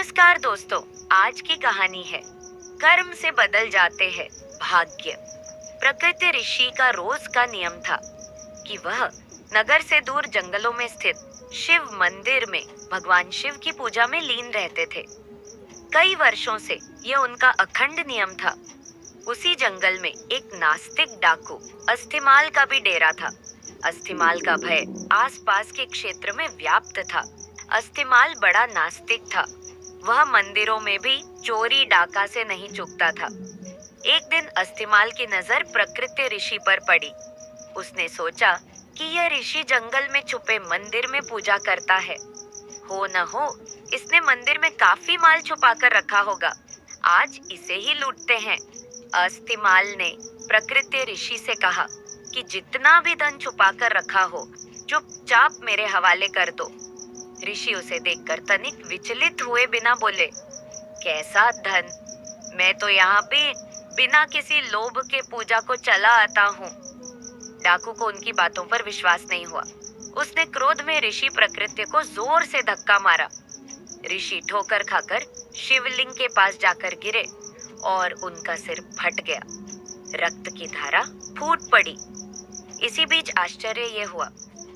नमस्कार दोस्तों, आज की कहानी है कर्म से बदल जाते हैं भाग्य। प्रकृति ऋषि का रोज का नियम था कि वह नगर से दूर जंगलों में स्थित शिव मंदिर में भगवान शिव की पूजा में लीन रहते थे। कई वर्षों से यह उनका अखंड नियम था। उसी जंगल में एक नास्तिक डाकू अस्थिमाल का भी डेरा था। अस्थिमाल का भय आसपास के क्षेत्र में व्याप्त था। अस्थिमाल बड़ा नास्तिक था। वह मंदिरों में भी चोरी डाका से नहीं चूकता था। एक दिन अस्थिमाल की नजर प्रकृति ऋषि पर पड़ी। उसने सोचा कि यह ऋषि जंगल में छुपे मंदिर में पूजा करता है। हो न हो इसने मंदिर में काफी माल छुपा कर रखा होगा। आज इसे ही लूटते हैं। अस्थिमाल ने प्रकृति ऋषि से कहा कि जितना भी धन छुपा कर रखा हो चुपचाप मेरे हवाले कर दो। ऋषि उसे देखकर तनिक विचलित हुए बिना बोले, कैसा धन? मैं तो यहाँ पे बिना किसी लोभ के पूजा को चला आता हूँ। डाकू को उनकी बातों पर विश्वास नहीं हुआ। उसने क्रोध में ऋषि प्रकृति को जोर से धक्का मारा। ऋषि ठोकर खाकर शिवलिंग के पास जाकर गिरे और उनका सिर फट गया। रक्त की धारा फूट पड़ी। इसी बीच आश्चर्य यह हुआ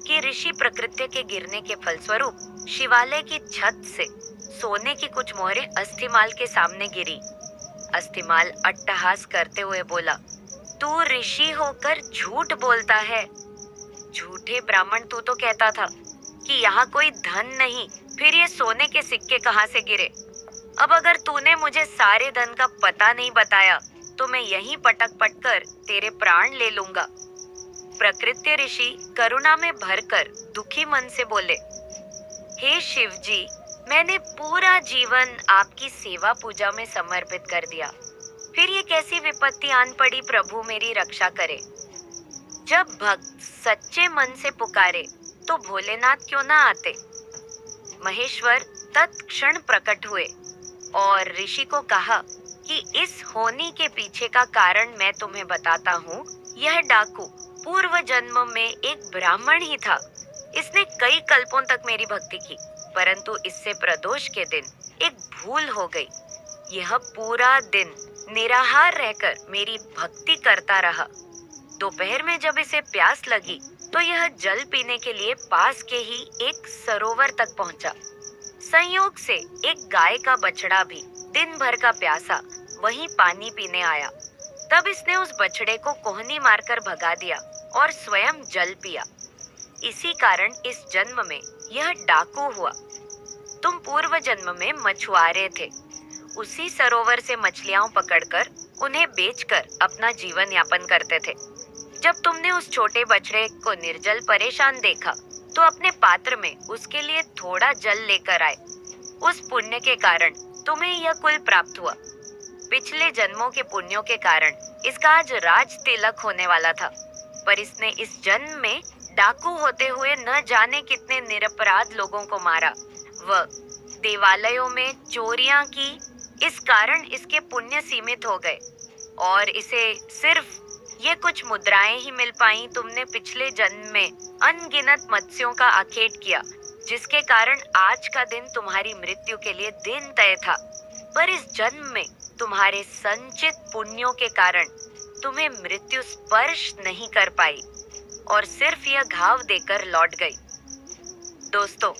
कि ऋषि प्रकृति के गिरने के फलस्वरूप शिवालय की छत से सोने की कुछ मोहरें अस्थिमाल के सामने गिरी। अस्थिमाल अट्टहास करते हुए बोला, तू ऋषि होकर झूठ बोलता है। झूठे ब्राह्मण, तू तो कहता था कि यहाँ कोई धन नहीं, फिर ये सोने के सिक्के कहाँ से गिरे? अब अगर तूने मुझे सारे धन का पता नहीं बताया तो मैं यहीं पटक पटकर तेरे प्राण ले लूंगा। प्रकृति ऋषि करुणा में भरकर दुखी मन से बोले, हे शिव जी, मैंने पूरा जीवन आपकी सेवा पूजा में समर्पित कर दिया, फिर ये कैसी विपत्ति आन पड़ी? प्रभु मेरी रक्षा करे। जब भक्त सच्चे मन से पुकारे तो भोलेनाथ क्यों ना आते? महेश्वर तत्क्षण प्रकट हुए और ऋषि को कहा कि इस होनी के पीछे का कारण मैं तुम्हें बताता हूँ। यह डाकू पूर्व जन्म में एक ब्राह्मण ही था। इसने कई कल्पों तक मेरी भक्ति की, परंतु इससे प्रदोष के दिन एक भूल हो गई। यह पूरा दिन निराहार रहकर मेरी भक्ति करता रहा। दोपहर में जब इसे प्यास लगी तो यह जल पीने के लिए पास के ही एक सरोवर तक पहुंचा। संयोग से एक गाय का बछड़ा भी दिन भर का प्यासा वहीं पानी पीने आया। तब इसने उस बछड़े को कोहनी मारकर भगा दिया और स्वयं जल पिया। इसी कारण इस जन्म में यह डाकू हुआ। तुम पूर्व जन्म में मछुआरे थे। उसी सरोवर से मछलियां पकड़कर उन्हें बेचकर अपना जीवन यापन करते थे। जब तुमने उस छोटे बछड़े को निर्जल परेशान देखा तो अपने पात्र में उसके लिए थोड़ा जल लेकर आए। उस पुण्य के कारण तुम्हें यह कुल प्राप्त हुआ। पिछले जन्मों के पुण्यों के कारण इसका आज राज तिलक होने वाला था, पर इसने इस जन्म में डाकू होते हुए न जाने कितने निरपराध लोगों को मारा। वह देवालयों में चोरियां की। इस कारण इसके पुण्य सीमित हो गए और इसे सिर्फ ये कुछ मुद्राएं ही मिल पाई। तुमने पिछले जन्म में अनगिनत मत्स्यों का आखेट किया, जिसके कारण आज का दिन तुम्हारी मृत्यु के लिए दिन तय था। पर इस जन्म में तुम्हारे संचित पुण्यों के कारण तुम्हें मृत्यु स्पर्श नहीं कर पाई और सिर्फ यह घाव देकर लौट गई। दोस्तों,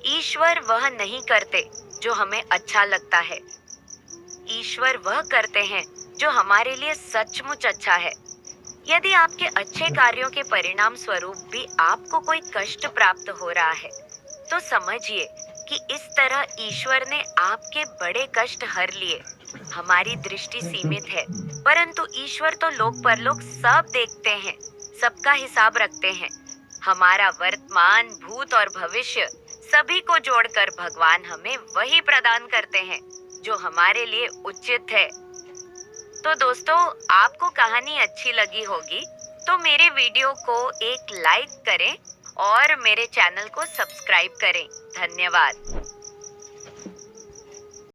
ईश्वर वह नहीं करते जो हमें अच्छा लगता है। ईश्वर वह करते हैं जो हमारे लिए सचमुच अच्छा है। यदि आपके अच्छे कार्यों के परिणाम स्वरूप भी आपको कोई कष्ट प्राप्त हो रहा है तो समझिए कि इस तरह ईश्वर ने आपके बड़े कष्ट हर लिए। हमारी दृष्टि सीमित है, परंतु ईश्वर तो लोक परलोक सब देखते हैं, सबका हिसाब रखते हैं। हमारा वर्तमान, भूत और भविष्य सभी को जोड़कर भगवान हमें वही प्रदान करते हैं जो हमारे लिए उचित है। तो दोस्तों, आपको कहानी अच्छी लगी होगी तो मेरे वीडियो को एक लाइक करें और मेरे चैनल को सब्सक्राइब करें। धन्यवाद।